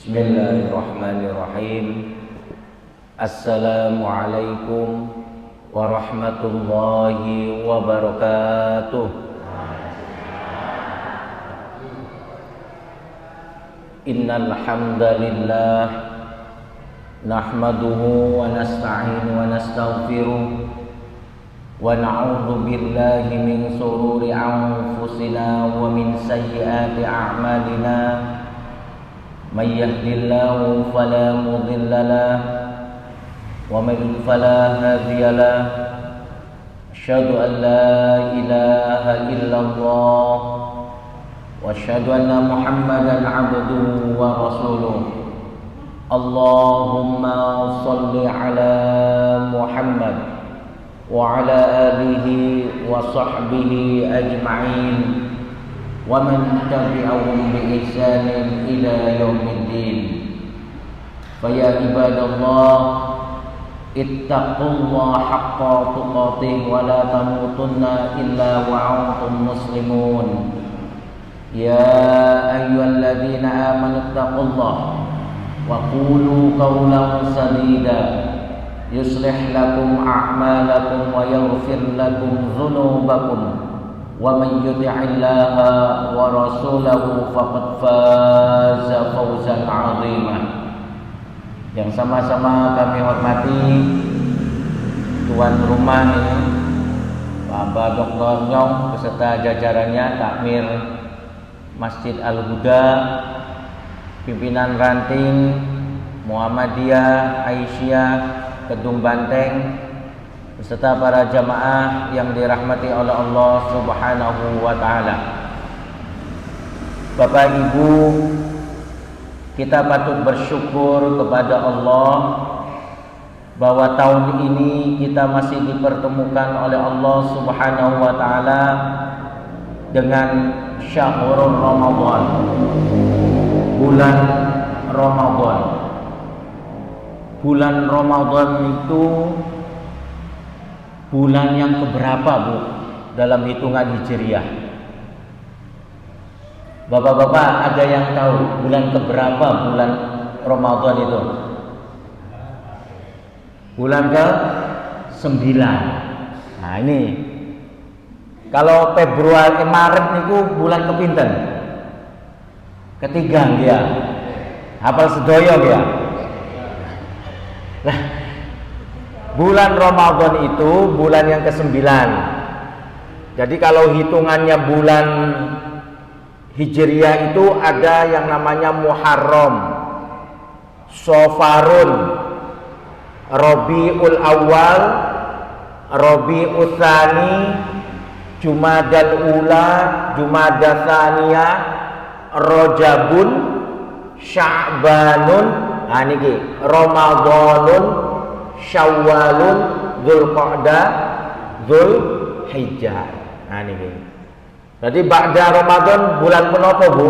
Bismillahirrahmanirrahim. Assalamualaikum warahmatullahi wabarakatuh. Innal hamdalillah nahmaduhu wa nasta'inu wa nastaghfiruh wa na'udzu billahi min shururi anfusina wa min sayyiati a'malina. May yahdihillahu fala mudilla lahu wa may yudlil fala hadiya lahu. Asyhadu an la ilaha illallah wa asyhadu anna Muhammadan 'abduhu wa rasuluh. Allahumma shalli ala Muhammad wa ala alihi wa sahbihi ajma'in wa man tabi'ahum bi ihsanin ila yaumiddin. Fa ya ibadallah ittaqullaha haqqa tuqatih wa la tamutunna illa wa antum muslimun. Ya ayyuhalladzina amanu ittaqullaha wa qulu qawlan sadida yuslih lakum a'malakum wa yaghfir lakum dhunubakum. Wa man yuti'illaha wa rasulahu faqad faza fawzan 'azima. Yang sama-sama kami hormati tuan rumah ini, Bapak Dr. Nyong beserta jajarannya takmir Masjid Al-Huda, pimpinan ranting Muhammadiyah Aisyah Kedung Banteng, beserta para jamaah yang dirahmati oleh Allah Subhanahu wa taala. Bapak Ibu, kita patut bersyukur kepada Allah bahwa tahun ini kita masih dipertemukan oleh Allah Subhanahu wa taala dengan Syahrul Ramadan, bulan Ramadan. Bulan Ramadan itu bulan yang keberapa, Bu, dalam hitungan Hijriah? Bapak-bapak ada yang tahu bulan keberapa bulan Ramadan itu? Bulan ke-9. Nah ini, kalau Februari Maret niku bulan kepinten? Ketiga dia. Hafal sedoyo dia. Nah, bulan Ramadan itu bulan yang ke-9. Jadi kalau hitungannya bulan Hijriah itu ada yang namanya Muharram, Safarun, Rabiul Awal, Rabiul Tsani, Jumadal Ula, Jumadah Tsaniyah, Rajabun, Sya'banun, nah niki Ramadanun, Syawalun, Dzulqa'dah, Dzulhijjah. Nah niki. Jadi ba'da Ramadan bulan penapa, Bu?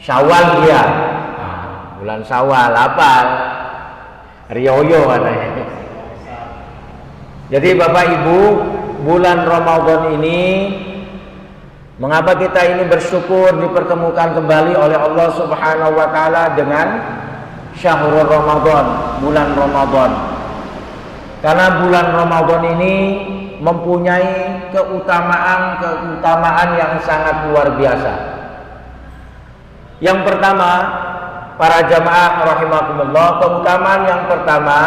Syawal dia. Nah, bulan Syawal apa? Rioyo katanya. Jadi Bapak Ibu, bulan Ramadan ini, mengapa kita ini bersyukur dipertemukan kembali oleh Allah Subhanahu wa taala dengan Syahrul Ramadan, bulan Ramadan. Karena bulan Ramadan ini mempunyai keutamaan yang sangat luar biasa. Yang pertama, para jamaah rahimakumullah, keutamaan yang pertama,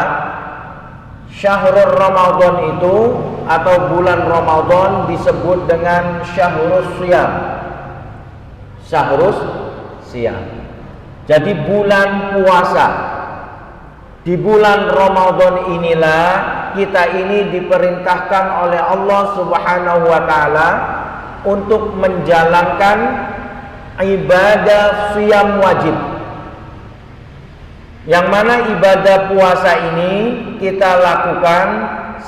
Syahrul Ramadan itu atau bulan Ramadan disebut dengan Syahrus Shiyam. Syahrus Shiyam. Jadi bulan puasa. Di bulan Ramadan inilah kita ini diperintahkan oleh Allah Subhanahu wa taala untuk menjalankan ibadah shiyam wajib. Yang mana ibadah puasa ini kita lakukan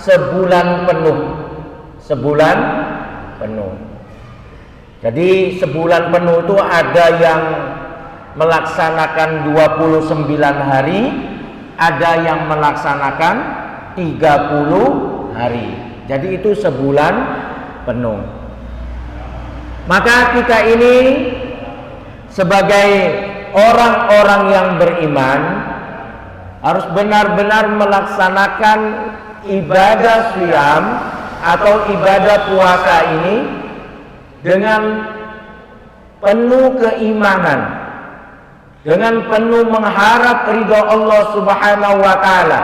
sebulan penuh. Sebulan penuh. Jadi sebulan penuh itu ada yang melaksanakan 29 hari, ada yang melaksanakan 30 hari. Jadi itu sebulan penuh. Maka kita ini sebagai orang-orang yang beriman harus benar-benar melaksanakan ibadah siyam atau ibadah puasa ini dengan penuh keimanan, dengan penuh mengharap ridha Allah Subhanahu wa taala,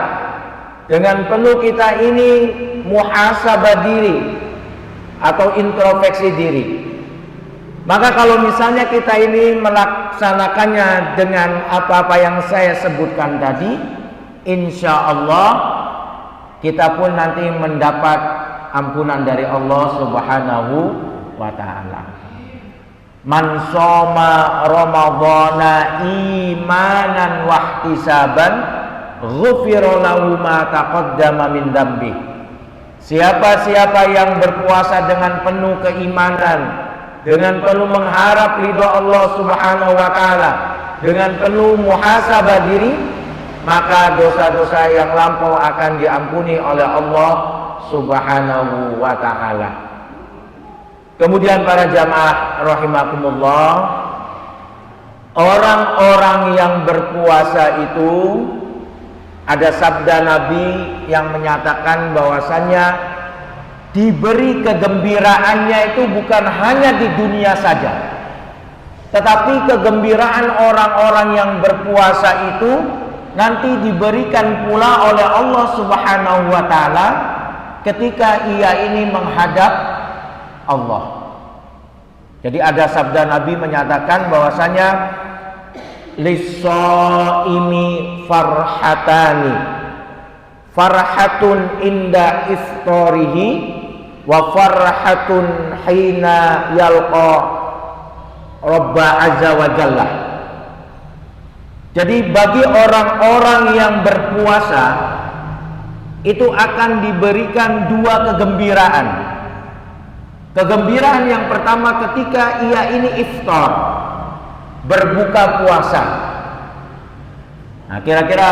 dengan penuh kita ini muhasabah diri atau introspeksi diri. Maka kalau misalnya kita ini melaksanakannya dengan apa-apa yang saya sebutkan tadi, insya Allah kita pun nanti mendapat ampunan dari Allah Subhanahu wa ta'ala. Man shoma ramadhana imanan wahtisaban ghufira lahu ma taqaddama min dambi. Siapa-siapa yang berpuasa dengan penuh keimanan, dengan penuh mengharap ridha Allah Subhanahu wa taala, dengan penuh muhasabah diri, maka dosa-dosa yang lampau akan diampuni oleh Allah Subhanahu wa taala. Kemudian para jamaah rahimakumullah, orang-orang yang berpuasa itu ada sabda Nabi yang menyatakan bahwasannya diberi kegembiraannya itu bukan hanya di dunia saja, tetapi kegembiraan orang-orang yang berpuasa itu nanti diberikan pula oleh Allah Subhanahu wa taala ketika ia ini menghadap Allah. Jadi ada sabda Nabi menyatakan bahwasanya lis-shaimi farhatani, farhatun inda iftarihi wa farhatun hina yalqa Rabba azza wa jalla. Jadi bagi orang-orang yang berpuasa itu akan diberikan dua kegembiraan. Kegembiraan yang pertama ketika ia ini iftar, berbuka puasa. Nah, kira-kira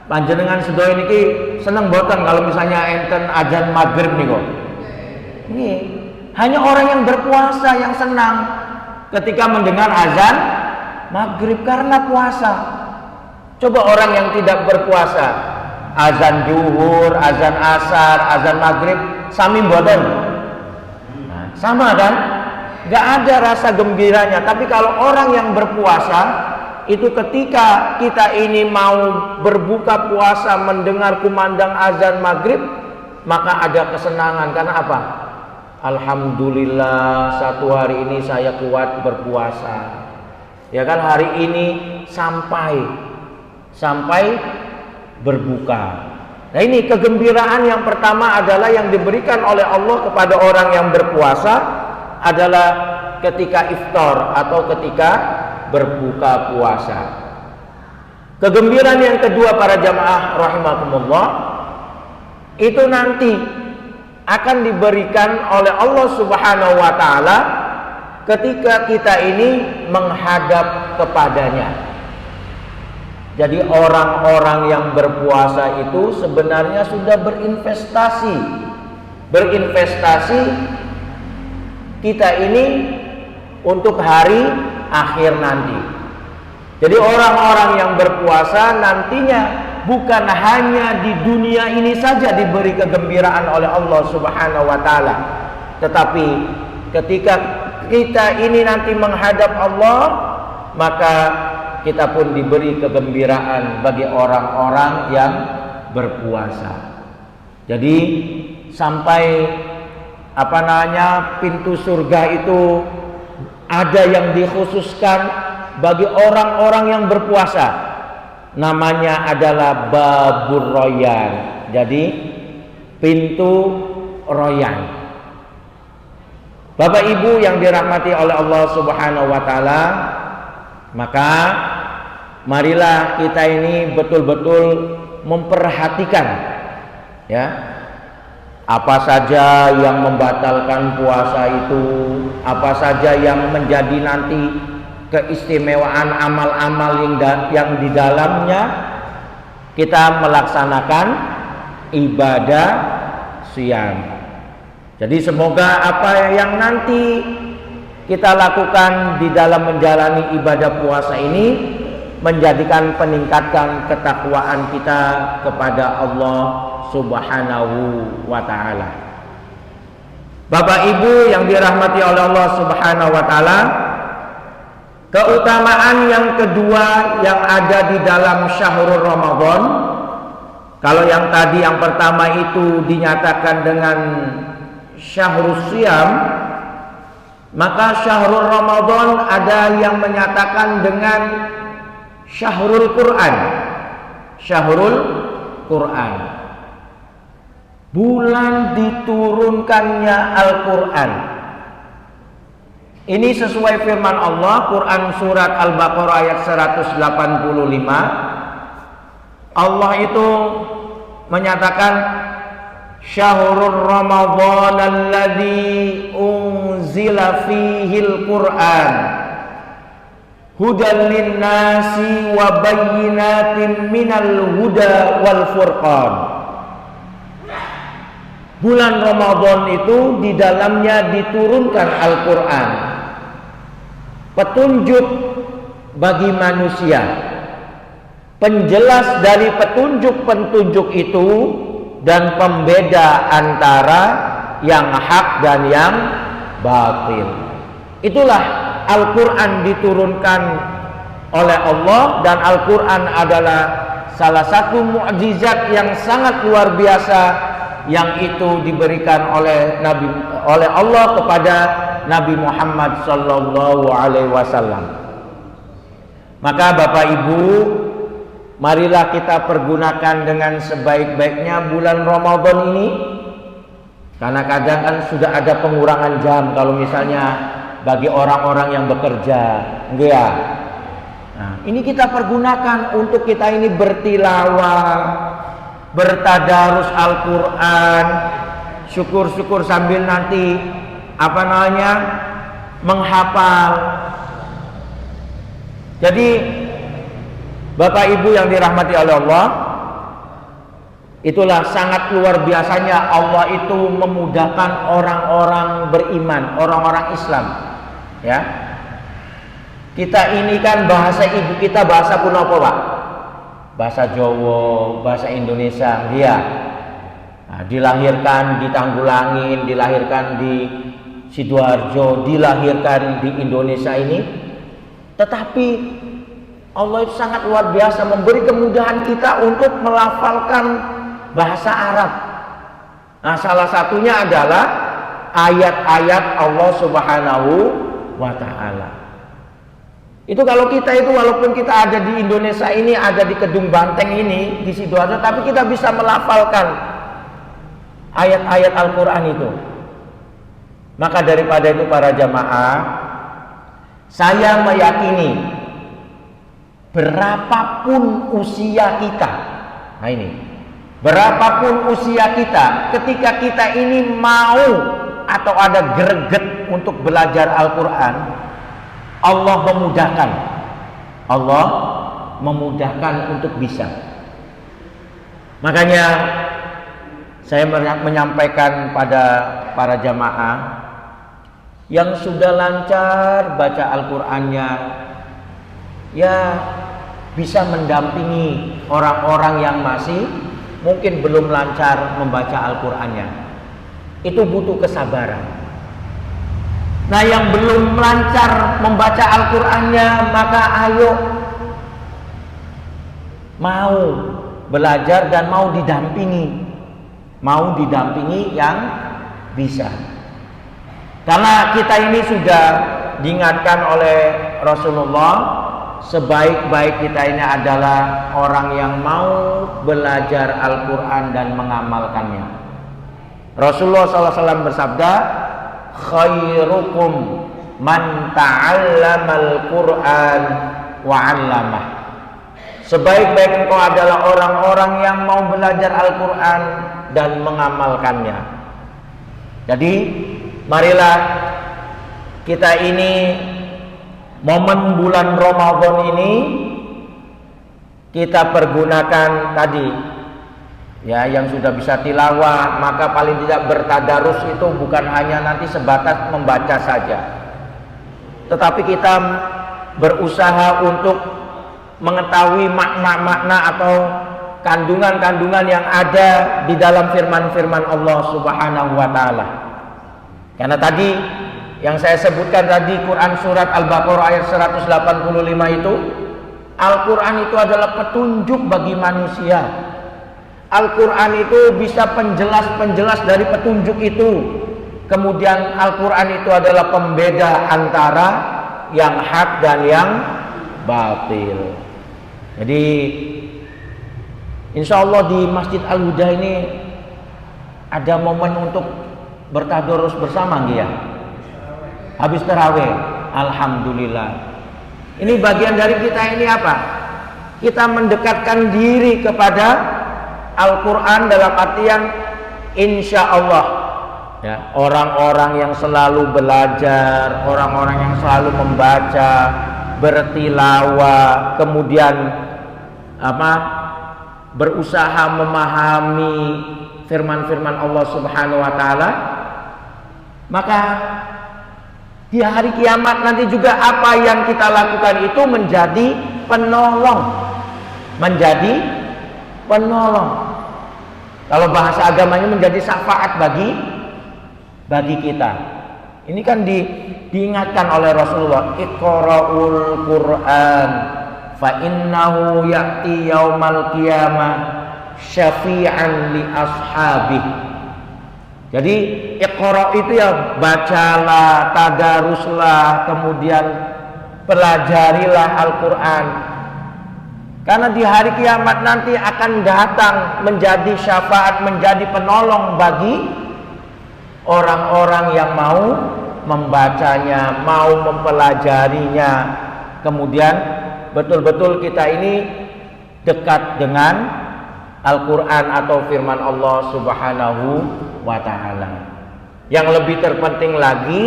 panjenengan sedaya niki seneng boten kalau misalnya enten azan maghrib niku. Ini hanya orang yang berpuasa yang senang ketika mendengar azan maghrib karena puasa. Coba orang yang tidak berpuasa, azan zuhur, azan asar, azan maghrib, sami boten. Nah, sama kan? Gak ada rasa gembiranya. Tapi kalau orang yang berpuasa itu ketika kita ini mau berbuka puasa mendengar kumandang azan maghrib, maka ada kesenangan. Karena apa? Alhamdulillah satu hari ini saya kuat berpuasa. Ya kan, hari ini sampai berbuka. Nah, ini kegembiraan yang pertama adalah yang diberikan oleh Allah kepada orang yang berpuasa adalah ketika iftar atau ketika berbuka puasa. Kegembiraan yang kedua para jamaah rahimakumullah itu nanti akan diberikan oleh Allah Subhanahu wa taala ketika kita ini menghadap kepadanya. Jadi orang-orang yang berpuasa itu sebenarnya sudah berinvestasi kita ini untuk hari akhir nanti. Jadi orang-orang yang berpuasa nantinya bukan hanya di dunia ini saja diberi kegembiraan oleh Allah Subhanahu wa taala, tetapi ketika kita ini nanti menghadap Allah, maka kita pun diberi kegembiraan bagi orang-orang yang berpuasa. Jadi sampai pintu surga itu ada yang dikhususkan bagi orang-orang yang berpuasa. Namanya adalah Babur Royan. Jadi pintu Royan. Bapak Ibu yang dirahmati oleh Allah Subhanahu wa taala, maka marilah kita ini betul-betul memperhatikan ya, apa saja yang membatalkan puasa itu, apa saja yang menjadi nanti keistimewaan amal-amal yang di dalamnya kita melaksanakan ibadah siyam. Jadi semoga apa yang nanti kita lakukan di dalam menjalani ibadah puasa ini menjadikan peningkatan ketakwaan kita kepada Allah Subhanahu wa taala. Bapak Ibu yang dirahmati oleh Allah Subhanahu wa taala, keutamaan yang kedua yang ada di dalam syahrul Ramadan, kalau yang tadi yang pertama itu dinyatakan dengan syahrul Siyam, maka syahrul Ramadan ada yang menyatakan dengan syahrul Quran. Syahrul Quran, bulan diturunkannya Al-Quran. Ini sesuai firman Allah, Quran surat Al-Baqarah ayat 185. Allah itu menyatakan syahrul Ramadan alladzi unzila fihil Quran hudan linnasi wa bayyinatin minal huda wal furqan. Bulan Ramadan itu di dalamnya diturunkan Al-Quran, petunjuk bagi manusia, penjelas dari petunjuk-petunjuk itu, dan pembeda antara yang hak dan yang batil. Itulah Al-Quran diturunkan oleh Allah, dan Al-Quran adalah salah satu mukjizat yang sangat luar biasa yang itu diberikan oleh Allah kepada Nabi Muhammad sallallahu alaihi wasallam. Maka Bapak Ibu, marilah kita pergunakan dengan sebaik-baiknya bulan Ramadan ini, karena kadang kan sudah ada pengurangan jam kalau misalnya bagi orang-orang yang bekerja, enggak ya? Nah, ini kita pergunakan untuk kita ini bertilawah, bertadarus Al-Quran, syukur-syukur sambil nanti menghafal. Jadi Bapak Ibu yang dirahmati oleh Allah, itulah sangat luar biasanya Allah itu memudahkan orang-orang beriman, orang-orang Islam. Ya, kita ini kan bahasa ibu kita bahasa kuno apa Pak? Bahasa Jawa, bahasa Indonesia, dia dilahirkan di Tanggulangin, dilahirkan di Sidoarjo, dilahirkan di Indonesia ini, tetapi Allah itu sangat luar biasa memberi kemudahan kita untuk melafalkan bahasa Arab. Nah, salah satunya adalah ayat-ayat Allah Subhanahu wa ta'ala. Itu kalau kita itu walaupun kita ada di Indonesia ini, ada di Kedung Banteng ini, di Sidoarjo, tapi kita bisa melafalkan ayat-ayat Al-Quran itu. Maka daripada itu para jamaah, saya meyakini berapapun usia kita, nah ini, berapapun usia kita, ketika kita ini mau atau ada greget untuk belajar Al-Quran, Allah memudahkan untuk bisa. Makanya saya menyampaikan pada para jamaah yang sudah lancar baca Al-Qur'annya, ya bisa mendampingi orang-orang yang masih mungkin belum lancar membaca Al-Qur'annya. Itu butuh kesabaran. Nah, yang belum lancar membaca Al-Qur'annya, maka ayo mau belajar dan mau didampingi yang bisa. Karena kita ini sudah diingatkan oleh Rasulullah, sebaik-baik kita ini adalah orang yang mau belajar Al-Quran dan mengamalkannya. Rasulullah SAW bersabda, khairukum man ta'allamal Qur'an wa 'allamah. Sebaik-baik engkau adalah orang-orang yang mau belajar Al-Quran dan mengamalkannya. Jadi marilah kita ini momen bulan Ramadan ini kita pergunakan tadi, ya, yang sudah bisa tilawah, maka paling tidak bertadarus itu bukan hanya nanti sebatas membaca saja, tetapi kita berusaha untuk mengetahui makna-makna atau kandungan-kandungan yang ada di dalam firman-firman Allah Subhanahu wa taala. Karena tadi yang saya sebutkan tadi, Quran surat Al-Baqarah ayat 185 itu, Al-Quran itu adalah petunjuk bagi manusia. Al-Quran itu bisa penjelas dari petunjuk itu. Kemudian Al-Quran itu adalah pembeda antara yang hak dan yang batil. Jadi insya Allah di Masjid Al-Huda ini ada momen untuk bertadarus bersama ya. Habis tarawih, alhamdulillah. Ini bagian dari kita ini apa? Kita mendekatkan diri kepada Al-Quran dalam artian insya Allah. Ya, orang-orang yang selalu belajar, orang-orang yang selalu membaca, bertilawah, kemudian berusaha memahami firman-firman Allah Subhanahu wa taala, maka di hari kiamat nanti juga apa yang kita lakukan itu menjadi penolong. Kalau bahasa agamanya menjadi syafaat bagi kita. Ini kan diingatkan oleh Rasulullah, Iqra'ul Qur'an fa innahu ya'ti yaumal qiyamah syafi'an li ashabih. Jadi Iqra itu ya bacalah, tadaruslah, kemudian pelajarilah Al-Quran. Karena di hari kiamat nanti akan datang menjadi syafaat, menjadi penolong bagi orang-orang yang mau membacanya, mau mempelajarinya. Kemudian betul-betul kita ini dekat dengan Al-Quran atau firman Allah Subhanahu wa ta'ala. Yang lebih terpenting lagi,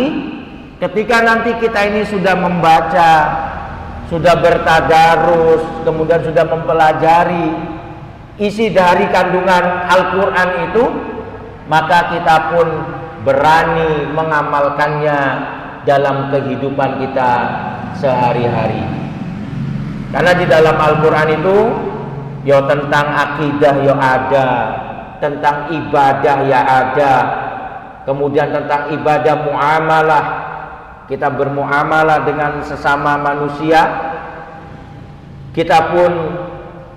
ketika nanti kita ini sudah membaca, sudah bertadarus, kemudian sudah mempelajari isi dari kandungan Al-Quran itu, maka kita pun berani mengamalkannya dalam kehidupan kita sehari-hari. Karena di dalam Al-Quran itu ya tentang akidah ya ada, tentang ibadah ya ada, kemudian tentang ibadah muamalah, kita bermuamalah dengan sesama manusia. Kita pun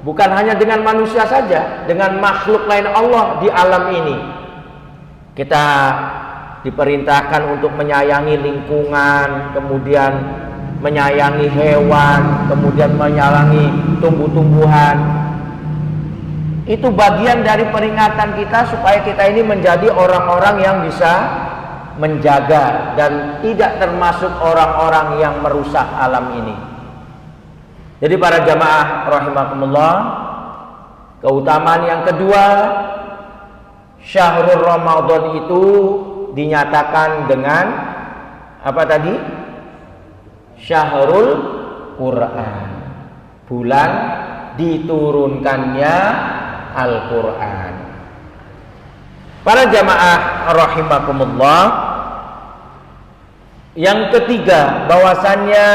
bukan hanya dengan manusia saja, dengan makhluk lain Allah di alam ini. Kita diperintahkan untuk menyayangi lingkungan, kemudian menyayangi hewan, kemudian menyayangi tumbuh-tumbuhan. Itu bagian dari peringatan kita supaya kita ini menjadi orang-orang yang bisa menjaga dan tidak termasuk orang-orang yang merusak alam ini. Jadi para jamaah rahimakumullah, keutamaan yang kedua, Syahrul Ramadan itu dinyatakan dengan apa tadi? Syahrul Quran, bulan diturunkannya Al-Quran. Para jamaah rahimakumullah, yang ketiga bahwasannya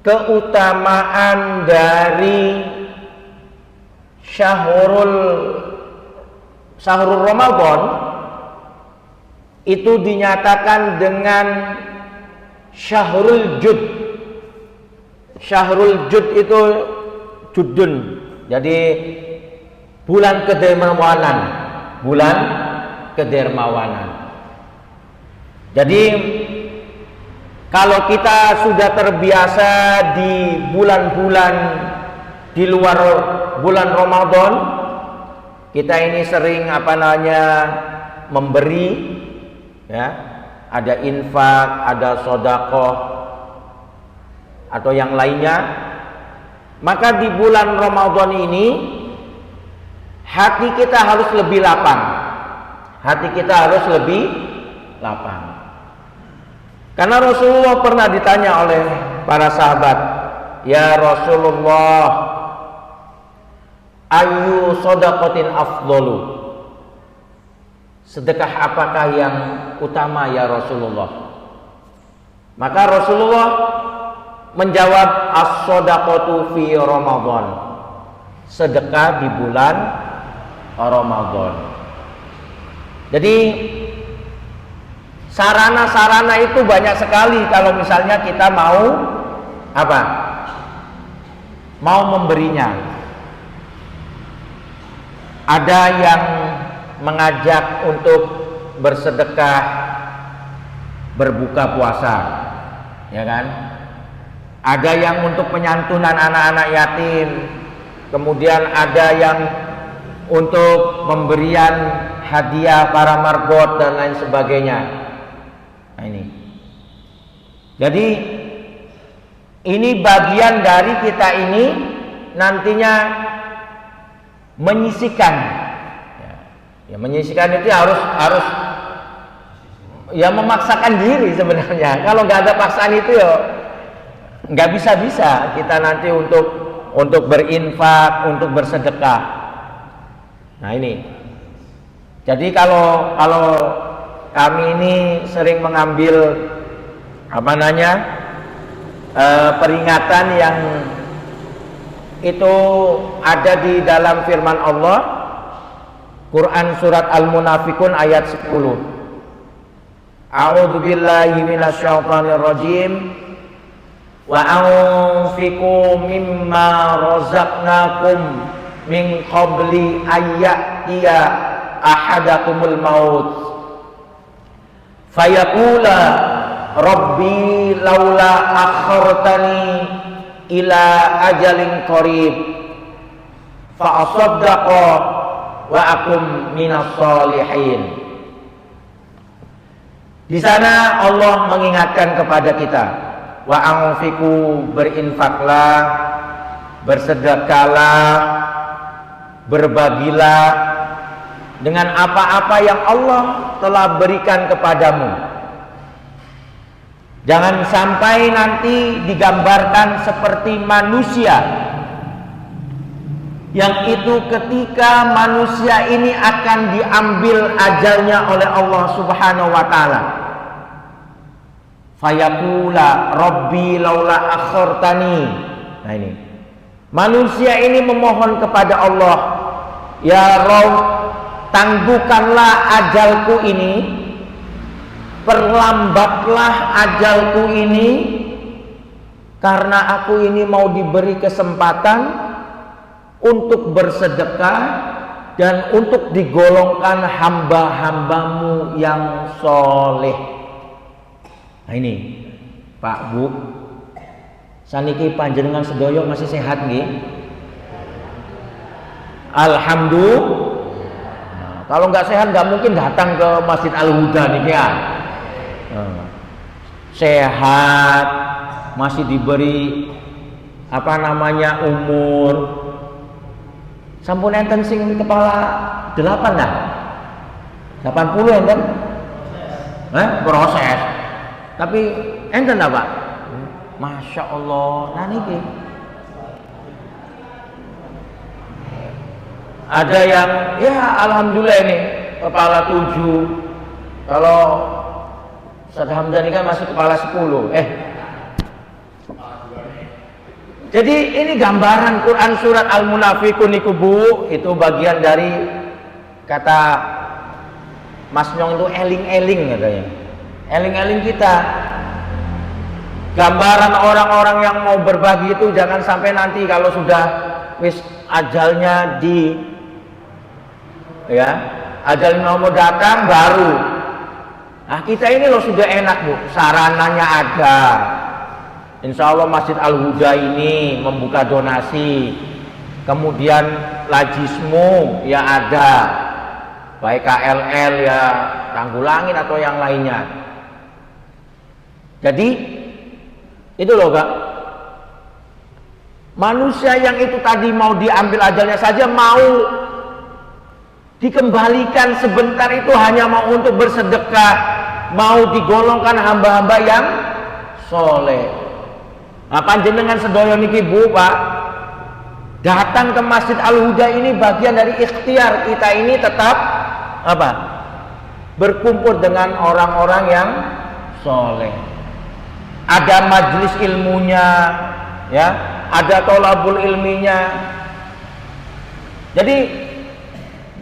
keutamaan dari Syahrul Ramadan itu dinyatakan dengan Syahrul Jud. Syahrul Jud itu judun, jadi bulan kedermawanan, bulan kedermawanan. Jadi kalau kita sudah terbiasa di bulan-bulan di luar bulan Ramadan, kita ini sering memberi, ya, ada infak, ada sedekah atau yang lainnya. Maka di bulan Ramadan ini hati kita harus lebih lapang. Hati kita harus lebih lapang. Karena Rasulullah pernah ditanya oleh para sahabat, "Ya Rasulullah, ayu shadaqatin afdalu?" Sedekah apakah yang utama ya Rasulullah? Maka Rasulullah menjawab, as-shadaqatu fi Ramadan, sedekah di bulan Ramadan. Jadi sarana-sarana itu banyak sekali kalau misalnya kita mau apa? Mau memberinya. Ada yang mengajak untuk bersedekah berbuka puasa, ya kan? Ada yang untuk penyantunan anak-anak yatim, kemudian ada yang untuk pemberian hadiah para marbot dan lain sebagainya. Nah ini. Jadi ini bagian dari kita ini nantinya menyisihkan. Ya, menyisihkan itu harus ya memaksakan diri sebenarnya. Kalau nggak ada paksaan itu ya nggak bisa kita nanti untuk berinfak, untuk bersedekah. Nah ini. Jadi kalau kami ini sering mengambil peringatan yang itu ada di dalam firman Allah, Quran surat Al-Munafikun ayat 10. A'udzu billahi minasyaitonir rajim. Wa anfiqu mimma razaqnakum min qabli ayyatiya ahadakumul maut fayaqula rabbi laula akhartani ila ajalin qarib fa asaddaqa wa akum minas solihin. Di sana Allah mengingatkan kepada kita, wa anfiqu, berinfaklah, bersedekahlah, berbagilah dengan apa-apa yang Allah telah berikan kepadamu. Jangan sampai nanti digambarkan seperti manusia yang itu ketika manusia ini akan diambil ajalnya oleh Allah Subhanahu wa taala. Fayaqula rabbi laula akhartani. Nah ini. Manusia ini memohon kepada Allah, ya Rabb, tangguhkanlah ajalku ini, perlambatlah ajalku ini, karena aku ini mau diberi kesempatan untuk bersedekah dan untuk digolongkan hamba-hambamu yang soleh. Nah ini Pak Bu, saniki panjenengan sedoyo masih sehat nggih? Alhamdulillah. Nah, kalau nggak sehat nggak mungkin datang ke Masjid Al-Huda nih ya. Sehat, masih diberi umur. Sampun enten sing kepala 8 dah. 80 enten? Proses. Tapi enten dah Pak. Masya Allah. Nah niki. Ada yang ya alhamdulillah ini kepala 7. Kalau Ustaz Hamdan ini kan masih kepala 10. Jadi ini gambaran Quran surat Al-Munafikun niku Bu, itu bagian dari kata Mas Nyong itu eling-eling katanya. Eling-eling kita. Gambaran orang-orang yang mau berbagi itu jangan sampai nanti kalau sudah wis ajalnya ajalnya mau datang baru. Nah kita ini loh sudah enak Bu, sarananya ada. Insya Allah Masjid Al-Huda ini membuka donasi, kemudian Lajismu ya ada, baik KLL ya Tanggulangin atau yang lainnya. Jadi itu loh Kak, manusia yang itu tadi mau diambil ajalnya saja mau dikembalikan sebentar itu hanya mau untuk bersedekah, mau digolongkan hamba-hamba yang soleh. Nah, panjenengan sedoyo niki Bu Pak, datang ke Masjid Al-Huda ini bagian dari ikhtiar kita ini tetap berkumpul dengan orang-orang yang soleh. ada majelis ilmunya, ya, ada tolabul ilminya. Jadi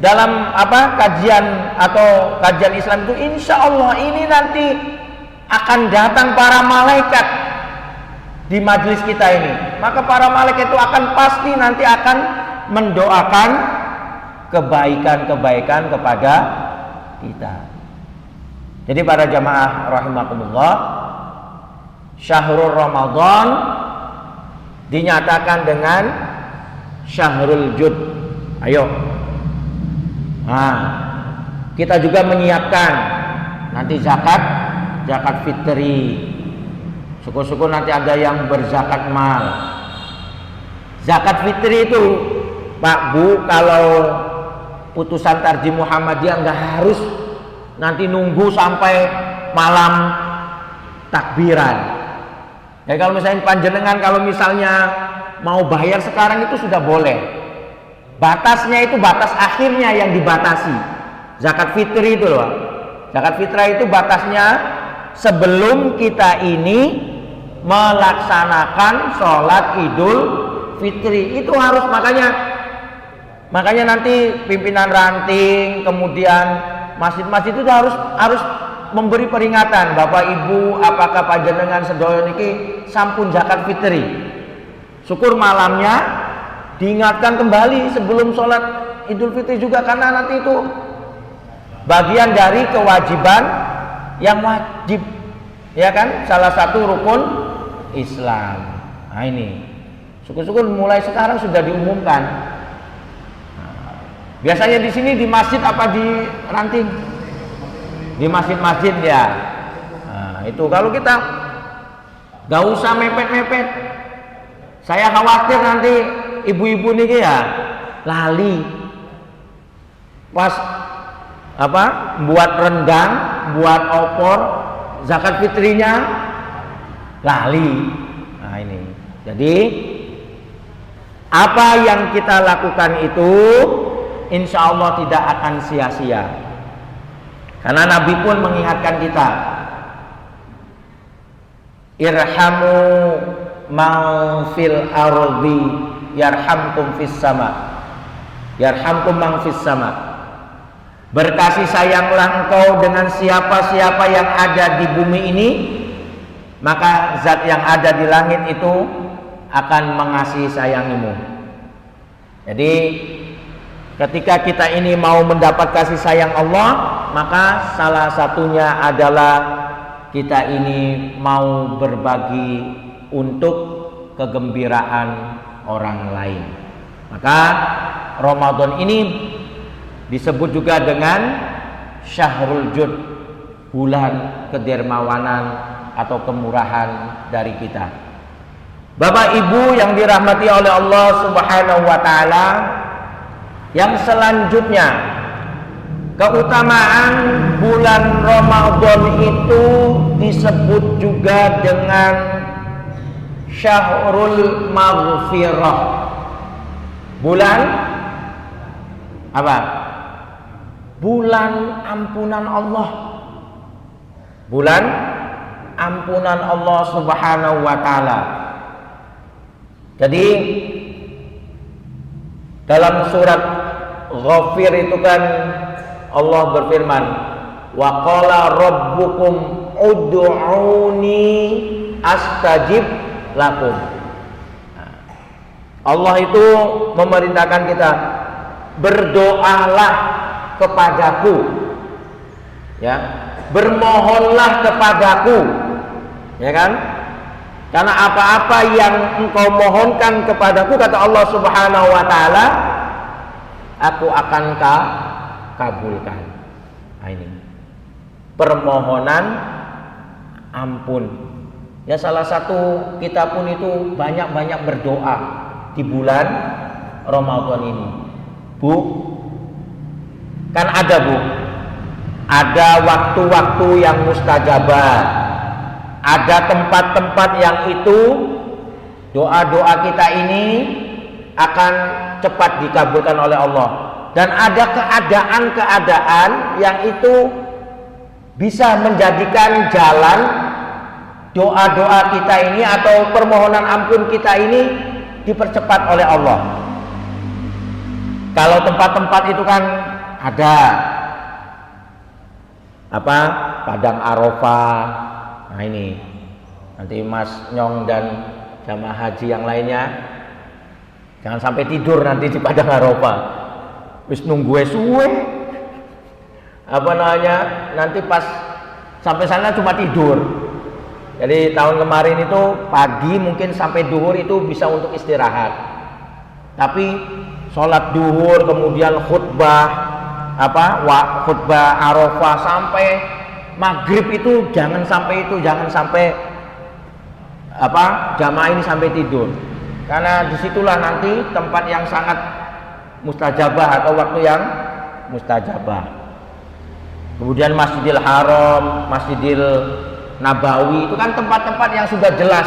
dalam kajian atau kajian Islam itu insya Allah ini nanti akan datang para malaikat di majelis kita ini. Maka para malaikat itu akan pasti nanti akan mendoakan kebaikan-kebaikan kepada kita. Jadi para jamaah rahimakumullah, syahrul Ramadan dinyatakan dengan syahrul jud. Ayo. Nah, kita juga menyiapkan nanti zakat fitri. Syukur-syukur nanti ada yang berzakat mal. Zakat fitri itu, Pak Bu, kalau putusan Tarjih Muhammadiyah nggak harus nanti nunggu sampai malam takbiran. Ya, kalau misalnya panjenengan kalau misalnya mau bayar sekarang itu sudah boleh. Batasnya itu batas akhirnya yang dibatasi. Zakat fitri itu loh. Zakat fitrah itu batasnya sebelum kita ini melaksanakan sholat Idul Fitri. Itu harus, makanya nanti pimpinan ranting, kemudian masjid-masjid itu harus memberi peringatan, Bapak Ibu, apakah panjenengan sedaya niki sampun zakat fitri. Syukur malamnya diingatkan kembali sebelum sholat Idul Fitri juga, karena nanti itu bagian dari kewajiban yang wajib, ya kan, salah satu rukun Islam. Nah ini syukur-syukur mulai sekarang sudah diumumkan. Biasanya di sini di masjid apa di ranting? Di masjid-masjid ya. Nah, itu kalau kita gak usah mepet-mepet. Saya khawatir nanti ibu-ibu nih ya lali. Pas buat rendang, buat opor, zakat fitrinya lali. Nah ini. Jadi apa yang kita lakukan itu insya Allah tidak akan sia-sia, karena Nabi pun mengingatkan kita, irhamu man fil ardi yarhamkum fis sama, yarhamkum man fis sama. Berkasih sayanglah engkau dengan siapa-siapa yang ada di bumi ini, maka zat yang ada di langit itu akan mengasihi sayangimu. Jadi ketika kita ini mau mendapat kasih sayang Allah, maka salah satunya adalah kita ini mau berbagi untuk kegembiraan orang lain. Maka Ramadan ini disebut juga dengan Syahrul Jud, bulan kedermawanan atau kemurahan dari kita. Bapak Ibu yang dirahmati oleh Allah Subhanahu wa taala, yang selanjutnya, keutamaan bulan Ramadan itu disebut juga dengan Syahrul Maghfirah. Bulan apa? Bulan ampunan Allah. Bulan ampunan Allah Subhanahu wa taala. Jadi dalam surat Ghafir itu kan Allah berfirman, wa qala rabbukum ud'uni astajib lakum. Allah itu memerintahkan kita, berdoalah kepadaku, ya, bermohonlah kepadaku, ya kan? Karena apa-apa yang engkau mohonkan kepadaku, kata Allah Subhanahu wa taala, aku akan kabulkan. Nah, ini permohonan ampun. Ya, salah satu kita pun itu banyak-banyak berdoa di bulan Ramadan ini. Bu, kan ada Bu, ada waktu-waktu yang mustajabah. Ada tempat-tempat yang itu doa-doa kita ini akan cepat dikabulkan oleh Allah. Dan ada keadaan-keadaan yang itu bisa menjadikan jalan doa-doa kita ini atau permohonan ampun kita ini dipercepat oleh Allah. Kalau tempat-tempat itu kan ada apa? Padang Arafah. Nah ini nanti Mas Nyong dan jamaah haji yang lainnya jangan sampai tidur nanti di Padang Arafah. Wis nunggu suwe. Apa namanya? Nanti pas sampai sana cuma tidur. Jadi tahun kemarin itu pagi mungkin sampai duhur itu bisa untuk istirahat. Tapi sholat duhur kemudian khutbah khutbah Arafah sampai maghrib itu jangan sampai jamaah ini sampai tidur. Karena disitulah nanti tempat yang sangat mustajabah atau waktu yang mustajabah. Kemudian Masjidil Haram, Masjidil Nabawi itu kan tempat-tempat yang sudah jelas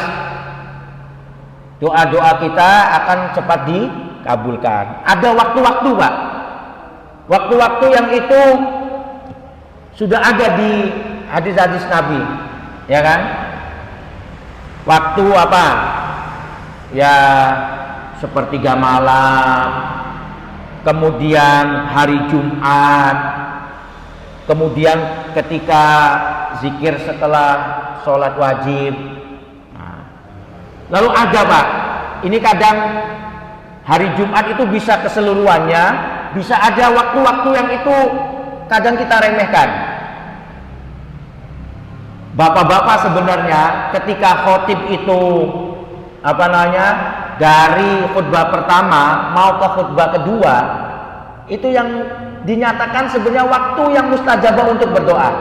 doa-doa kita akan cepat dikabulkan. Ada waktu-waktu, Pak. Waktu-waktu yang itu sudah ada di hadis-hadis Nabi, ya kan? Waktu apa? Ya sepertiga malam, kemudian hari Jumat, kemudian ketika zikir setelah sholat wajib. Nah, lalu ada, Pak, ini kadang hari Jumat itu bisa keseluruhannya, bisa ada waktu-waktu yang itu kadang kita remehkan. Bapak-bapak sebenarnya ketika khotib itu dari khutbah pertama mau ke khutbah kedua, itu yang dinyatakan sebenarnya waktu yang mustajabah untuk berdoa.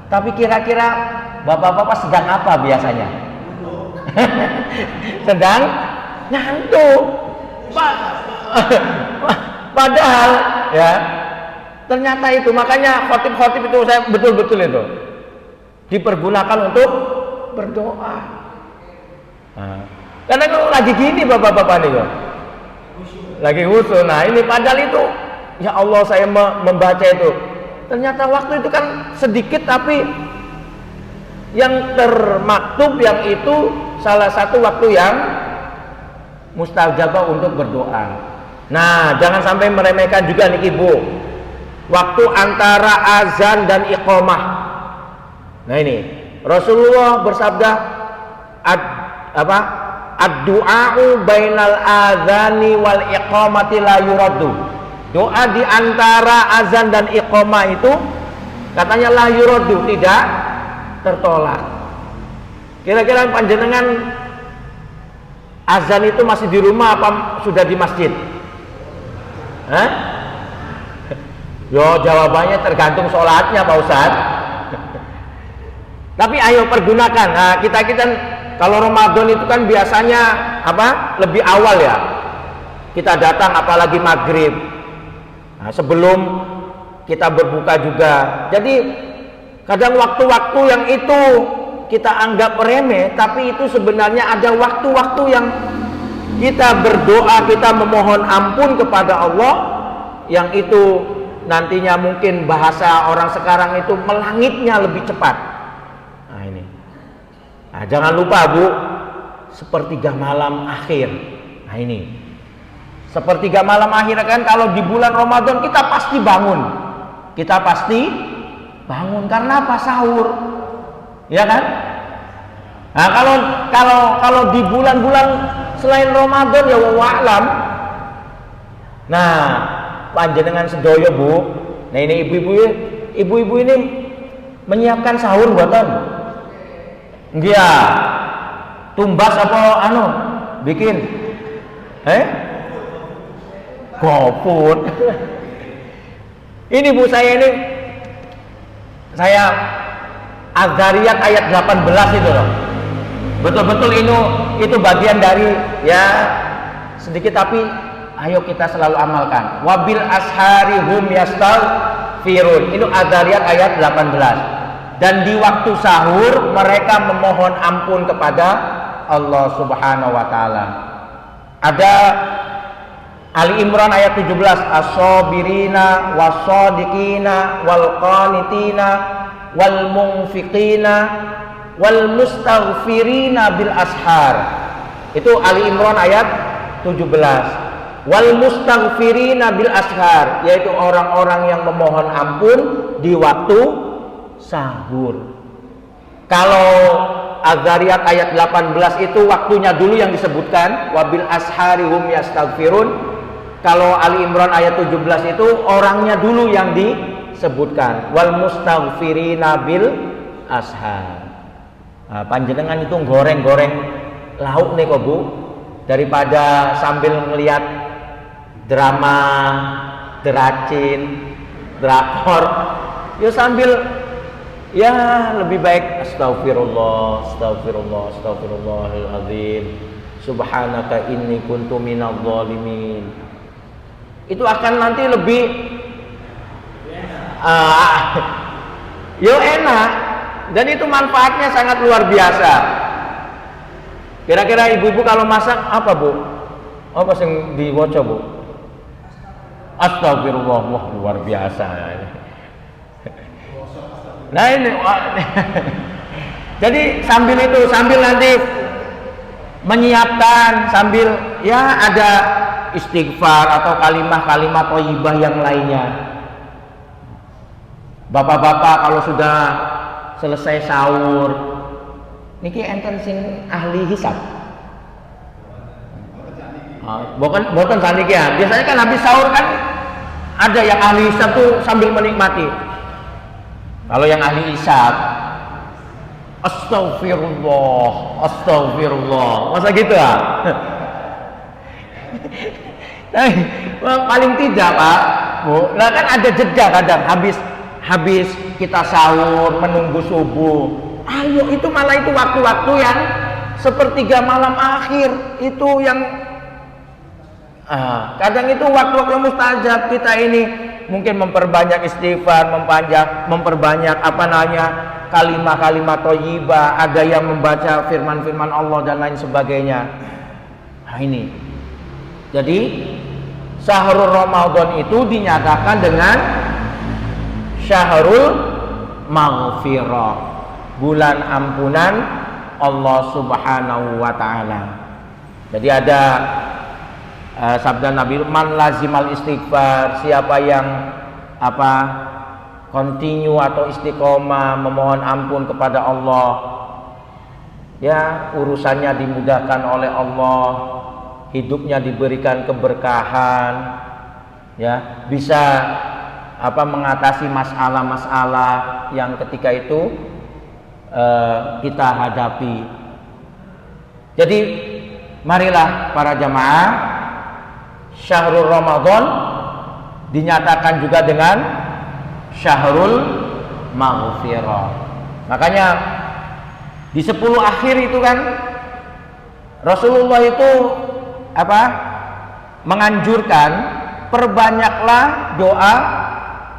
Tapi kira-kira bapak-bapak sedang apa biasanya? Sedang ngantuk. Padahal ya ternyata itu, makanya khotib-khotib itu saya betul-betul itu dipergunakan untuk berdoa. Nah, karena kalau lagi gini bapak-bapak nih kok lagi khusus. Nah ini padahal itu ya Allah saya membaca itu ternyata waktu itu kan sedikit, tapi yang termaktub yang itu salah satu waktu yang mustajabah untuk berdoa. Nah jangan sampai meremehkan juga nih Ibu, waktu antara azan dan iqamah. Nah ini Rasulullah bersabda ad-du'a'u bainal azani wal iqamati la yuraddu. Doa di antara azan dan iqamah itu katanya la yuraddu, tidak tertolak. Kira-kira panjenengan azan itu masih di rumah apa sudah di masjid? Yo jawabannya tergantung sholatnya Pak Ustadz. Tapi ayo pergunakan. Nah, kita kalau Ramadan itu kan biasanya lebih awal ya. Kita datang apalagi maghrib. Nah, sebelum kita berbuka juga. Jadi kadang waktu-waktu yang itu kita anggap remeh, tapi itu sebenarnya ada waktu-waktu yang kita berdoa, kita memohon ampun kepada Allah, yang itu nantinya mungkin bahasa orang sekarang itu melangitnya lebih cepat. Nah ini. Nah, jangan lupa Bu, sepertiga malam akhir. Nah ini. Sepertiga malam akhir kan kalau di bulan Ramadan kita pasti bangun. Kita pasti bangun karena apa? Sahur. Ya kan? Nah, kalau di bulan-bulan selain Ramadan ya wa'lam. Nah, panjenengan sedoyo Bu. Nah ini ibu-ibu ini menyiapkan sahur buatan. Iya. Tumbas apa bikin? GoFood. Ini Bu, saya Az-Zariyat ayat 18 itu loh. Betul-betul itu bagian dari ya sedikit, tapi ayo kita selalu amalkan. Wabil ashari hum yastaghfirun. Itu Az-Zariyat ayat 18. Dan di waktu sahur mereka memohon ampun kepada Allah Subhanahu wa taala. Ada Ali Imran ayat 17, as-sabirina was-sadiqina wal qanitina wal munfiqina wal mustaghfirina bil ashar. Itu Ali Imran ayat 17. Wal mustaghfirina bil ashar, yaitu orang-orang yang memohon ampun di waktu sahur. Kalau Az-Zariyat ayat 18 itu waktunya dulu yang disebutkan, wabil ashari hum yastaghfirun. Kalau Ali Imran ayat 17 itu orangnya dulu yang disebutkan, wal mustaghfirina bil ashar. Nah, panjenengan itu goreng-goreng lauk nih kok Bu, daripada sambil melihat drama, deracin, drakor, ya sambil ya lebih baik astagfirullah, astagfirullah, astagfirullahaladzim, subhanaka inni kuntu minadh dhalimin. Itu akan nanti lebih yo enak, dan itu manfaatnya sangat luar biasa. Kira-kira ibu-ibu kalau masak apa Bu? Apa yang diwaca Bu? Astagfirullah, wah luar biasa. Nah ini, jadi sambil nanti menyiapkan, sambil ya ada istighfar atau kalimat-kalimat thayyibah yang lainnya. Bapak-bapak kalau sudah selesai sahur, niki enten sing ahli hisab. Boten saniki ya. Biasanya kan habis sahur kan ada yang ahli hisab tuh sambil menikmati. Kalau yang ahli hisab, astagfirullah, astagfirullah. Masa gitu ya? Nah, paling tidak Pak, Bu. Nah kan ada jeda kadang habis kita sahur menunggu subuh. Ayo itu malah itu waktu-waktu yang sepertiga malam akhir itu yang kadang itu waktu-waktu mustajab. Kita ini mungkin memperbanyak istighfar, memperbanyak kalimat-kalimat thayyibah, ada yang membaca firman-firman Allah dan lain sebagainya. Nah ini. Jadi syahrul Ramadan itu dinyatakan dengan syahrul maghfirah, bulan ampunan Allah Subhanahu wa taala. Jadi ada sabda Nabi, man lazimal istighfar, siapa yang continue atau istiqomah memohon ampun kepada Allah, ya urusannya dimudahkan oleh Allah, hidupnya diberikan keberkahan, ya bisa mengatasi masalah-masalah yang ketika itu kita hadapi. Jadi marilah para jamaah, syahrul Ramadan dinyatakan juga dengan syahrul maghfirah. Makanya di 10 akhir itu kan Rasulullah itu menganjurkan perbanyaklah doa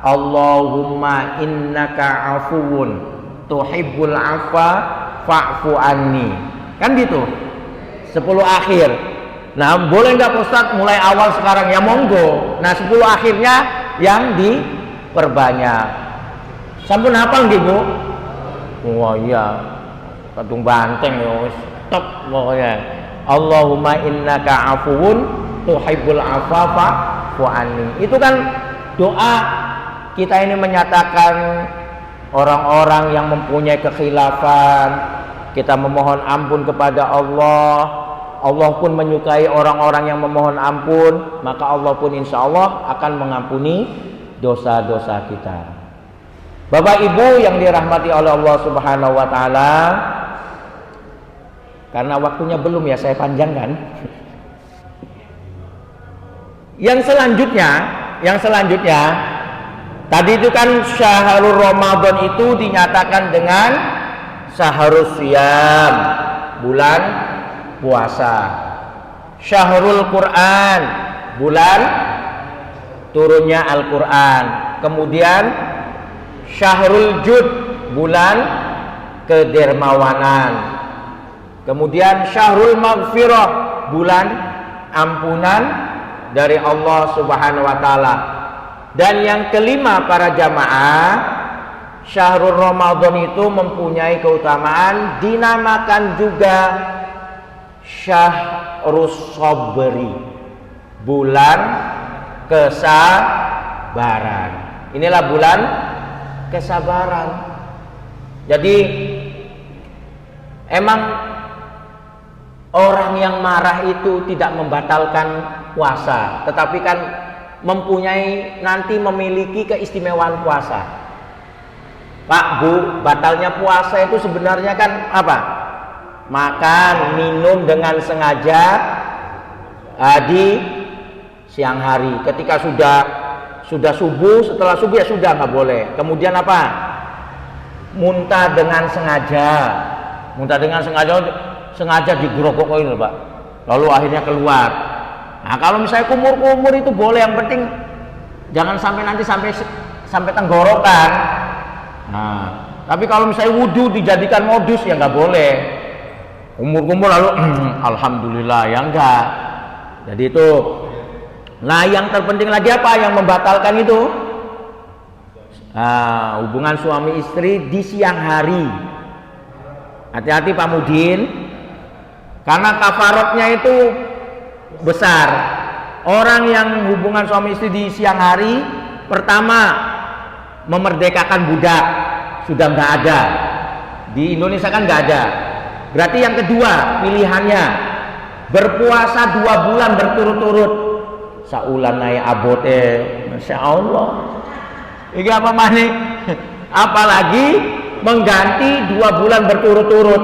Allahumma innaka afuwun tuhibbul afwa fa'fu anni. Kan gitu. 10 akhir. Nah, boleh nggak Ustaz mulai awal sekarang? Ya monggo. Nah, 10 akhirnya yang diperbanyak. Sampun hafal nggih, Bu? Wah iya. Kadung banteng ya wis top pokoknya. Allahumma innaka afuwun tuhibbul afwa fa'fu anni. Itu kan doa kita ini menyatakan orang-orang yang mempunyai kekhilafan, kita memohon ampun kepada Allah. Allah pun menyukai orang-orang yang memohon ampun, maka Allah pun insya Allah akan mengampuni dosa-dosa kita. Bapak Ibu yang dirahmati oleh Allah Subhanahu wa taala, karena waktunya belum ya saya panjangkan. Yang selanjutnya tadi itu kan syahrul Ramadan itu dinyatakan dengan syahrul siyam, bulan puasa. Syahrul Quran, bulan turunnya Al-Quran. Kemudian syahrul jud, bulan kedermawanan. Kemudian syahrul maghfirah, bulan ampunan dari Allah Subhanahu wa taala. Dan yang kelima para jamaah, Syahrul Ramadan itu mempunyai keutamaan, dinamakan juga Syahrus Sabri, bulan kesabaran. Inilah bulan kesabaran. Jadi emang orang yang marah itu tidak membatalkan puasa, tetapi kan memiliki keistimewaan puasa. Pak, Bu, batalnya puasa itu sebenarnya kan apa? Makan, minum dengan sengaja di siang hari. Ketika sudah subuh, setelah subuh ya sudah nggak boleh. Kemudian apa? Muntah dengan sengaja digerogokin, Pak. Lalu akhirnya keluar. Nah, kalau misalnya kumur-kumur itu boleh, yang penting jangan sampai nanti sampai tenggorokan. Nah, tapi kalau misalnya wudhu dijadikan modus ya nggak boleh. Kumur-kumur lalu alhamdulillah ya enggak. Jadi itu. Nah, yang terpenting lagi apa yang membatalkan itu? Hubungan suami istri di siang hari. Hati-hati Pak Mudin, karena kafaratnya itu besar. Orang yang hubungan suami istri di siang hari, pertama memerdekakan budak, sudah nggak ada. Di Indonesia kan nggak ada. Berarti yang kedua pilihannya berpuasa 2 bulan berturut-turut. Saulan naik abote, masya Allah. Ini apa mani? Apalagi mengganti 2 bulan berturut-turut.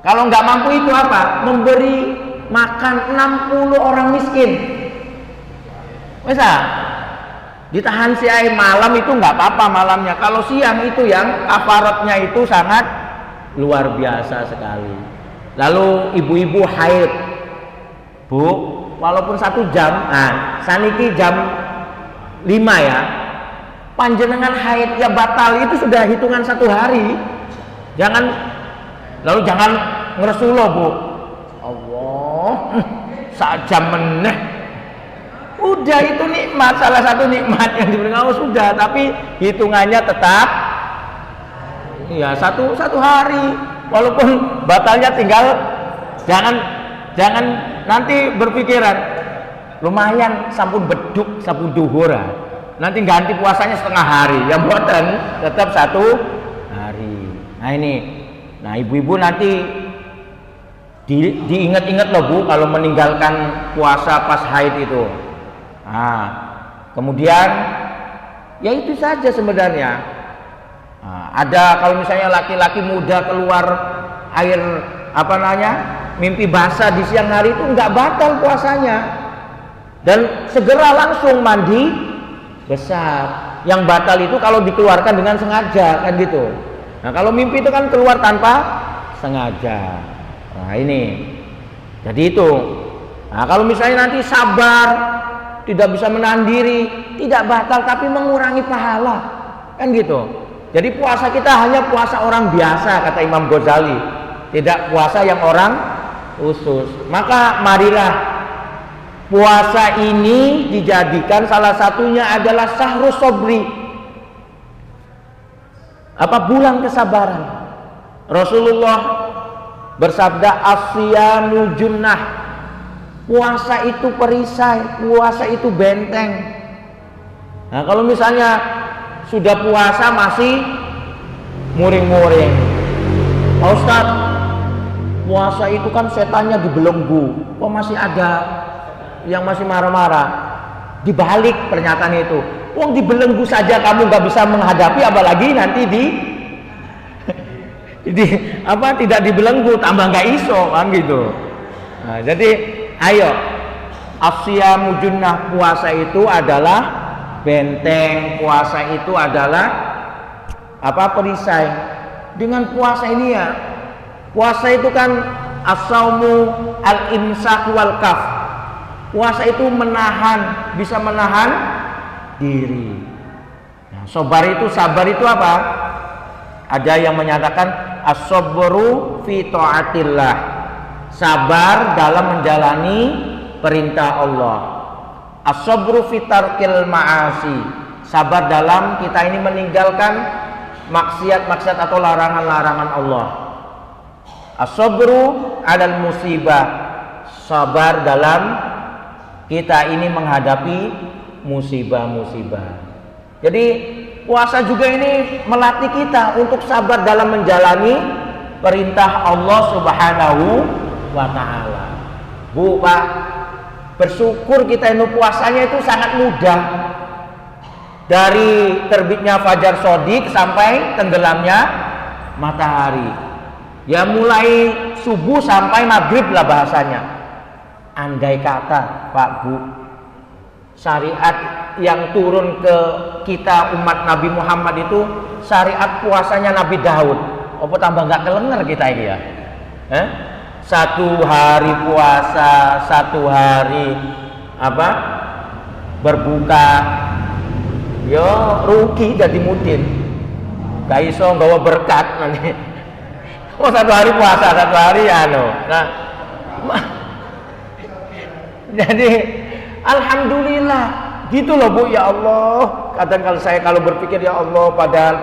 Kalau nggak mampu itu apa? Memberi makan 60 orang miskin. Bisa? Ditahan siang malam itu nggak apa-apa malamnya. Kalau siang itu yang kafaratnya itu sangat luar biasa sekali. Lalu ibu-ibu haid, Bu, walaupun 1 jam, saniki jam 5 ya, panjenengan haid ya batal, itu sudah hitungan 1 hari. Jangan ngeresuloh, Bu. Allah, 1 jam meneh. Udah, itu nikmat, salah satu nikmat yang diberikan Allah sudah, tapi hitungannya tetap ya satu hari. Walaupun batalnya tinggal, jangan nanti berpikiran lumayan sampun beduk sampun duhur, nanti ganti puasanya setengah hari, ya boten, tetap 1 hari. Nah ini, ibu-ibu nanti diingat-ingat loh, Bu, kalau meninggalkan puasa pas haid itu. Kemudian ya itu saja sebenarnya. Ada kalau misalnya laki-laki muda keluar air mimpi basah di siang hari, itu nggak batal puasanya, dan segera langsung mandi besar. Yang batal itu kalau dikeluarkan dengan sengaja, kan gitu. Nah, kalau mimpi itu kan keluar tanpa sengaja. Nah ini, jadi itu. Nah, kalau misalnya nanti sabar, tidak bisa menahan diri, tidak batal tapi mengurangi pahala, kan gitu. Jadi puasa kita hanya puasa orang biasa, kata Imam Ghazali, tidak puasa yang orang khusus. Maka marilah puasa ini dijadikan salah satunya adalah Syahrus Sabri, bulan kesabaran. Rasulullah bersabda, as-siyamu junnah, puasa itu perisai, puasa itu benteng. Nah, kalau misalnya sudah puasa masih muring-muring, Pak Ustadz, puasa itu kan setannya dibelenggu, kok masih ada yang masih marah-marah? Dibalik pernyataan itu, wong dibelenggu saja kamu nggak bisa menghadapi, apalagi nanti tidak dibelenggu, tambah nggak iso, kan gitu. Nah, jadi ayo, as-siyamu junnah, puasa itu adalah benteng, puasa itu adalah perisai. Dengan puasa ini ya, puasa itu kan as-saumu al-imsak wal kaf. Puasa itu bisa menahan diri. Nah, sabar itu apa? Ada yang menyatakan as-sabru fi taatillah, sabar dalam menjalani perintah Allah. As-sabru fi tarkil ma'asi, sabar dalam kita ini meninggalkan maksiat-maksiat atau larangan-larangan Allah. As-sabru 'alal musibah, sabar dalam kita ini menghadapi musibah-musibah. Jadi puasa juga ini melatih kita untuk sabar dalam menjalani perintah Allah Subhanahu wa taala. Bu, Pak, bersyukur kita ini puasanya itu sangat mudah. Dari terbitnya fajar shodiq sampai tenggelamnya matahari. Ya mulai subuh sampai maghrib lah bahasanya. Andai kata, Pak, Bu, syariat yang turun ke kita umat Nabi Muhammad itu syariat puasanya Nabi Daud, apa tambah nggak kelenger kita ini ya? Satu hari puasa, satu hari apa? Berbuka, yo rugi jadi mudin, gak iso nggawa berkat nanti. Oh, satu hari puasa, satu hari nah, jadi alhamdulillah gitu loh Bu. Ya Allah, kadang kalau berpikir, ya Allah, padahal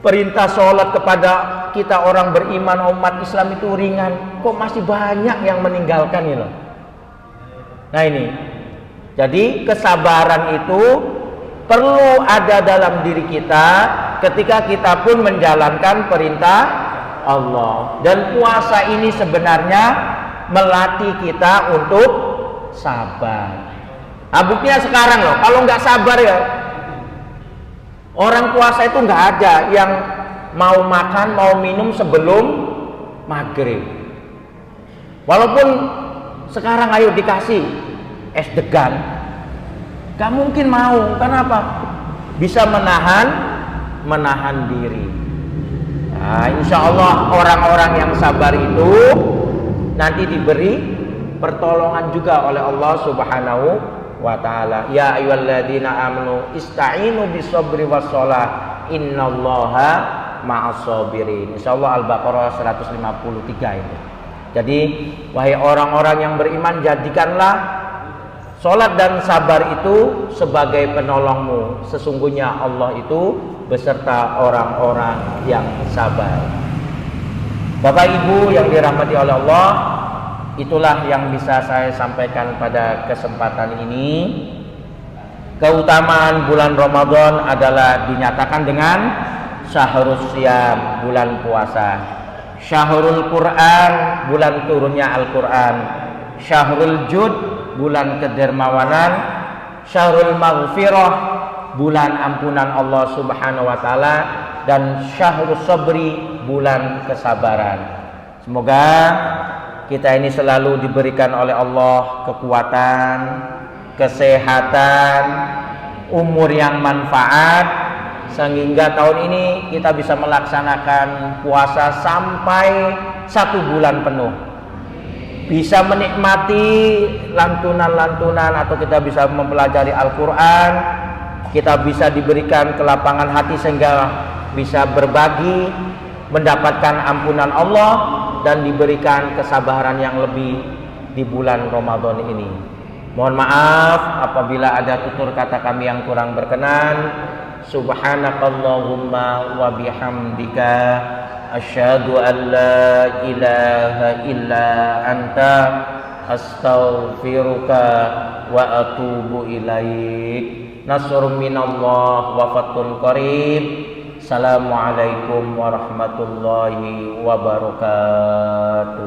perintah sholat kepada kita orang beriman umat Islam itu ringan, kok masih banyak yang meninggalkan ini loh. Nah ini, jadi kesabaran itu perlu ada dalam diri kita ketika kita pun menjalankan perintah Allah. Dan puasa ini sebenarnya melatih kita untuk sabar. Nah, buktinya sekarang loh, kalau nggak sabar ya, orang puasa itu nggak ada yang mau makan, mau minum sebelum maghrib. Walaupun sekarang ayo dikasih es degan, nggak mungkin mau. Kenapa? Bisa menahan diri. Nah, insya Allah orang-orang yang sabar itu nanti diberi pertolongan juga oleh Allah Subhanahu wa ta'ala. Ya ayyuhalladzina amanu ista'inu bisabri wassholah innallaha ma'as-sabirin. Insyaallah Al-Baqarah 153 ini. Jadi wahai orang-orang yang beriman, jadikanlah sholat dan sabar itu sebagai penolongmu. Sesungguhnya Allah itu beserta orang-orang yang sabar. Bapak Ibu yang dirahmati oleh Allah, itulah yang bisa saya sampaikan pada kesempatan ini. Keutamaan bulan Ramadan adalah dinyatakan dengan Syahrul Syam, bulan puasa. Syahrul Quran, bulan turunnya Al-Quran. Syahrul Jud, bulan kedermawanan. Syahrul Maghfirah, bulan ampunan Allah Subhanahu wa ta'ala. Dan Syahrul Sabri, bulan kesabaran. Semoga kita ini selalu diberikan oleh Allah kekuatan, kesehatan, umur yang manfaat, sehingga tahun ini kita bisa melaksanakan puasa sampai 1 bulan penuh. Bisa menikmati lantunan-lantunan, atau kita bisa mempelajari Al-Quran. Kita bisa diberikan kelapangan hati sehingga bisa berbagi, mendapatkan ampunan Allah, dan diberikan kesabaran yang lebih di bulan Ramadan ini. Mohon maaf apabila ada tutur kata kami yang kurang berkenan. Subhanakallahumma wa bihamdika asyhadu an la ilaha illa anta astaghfiruka wa atubu ilaik. Nasrun minallah wa fathun qarib. Assalamualaikum warahmatullahi wabarakatuh.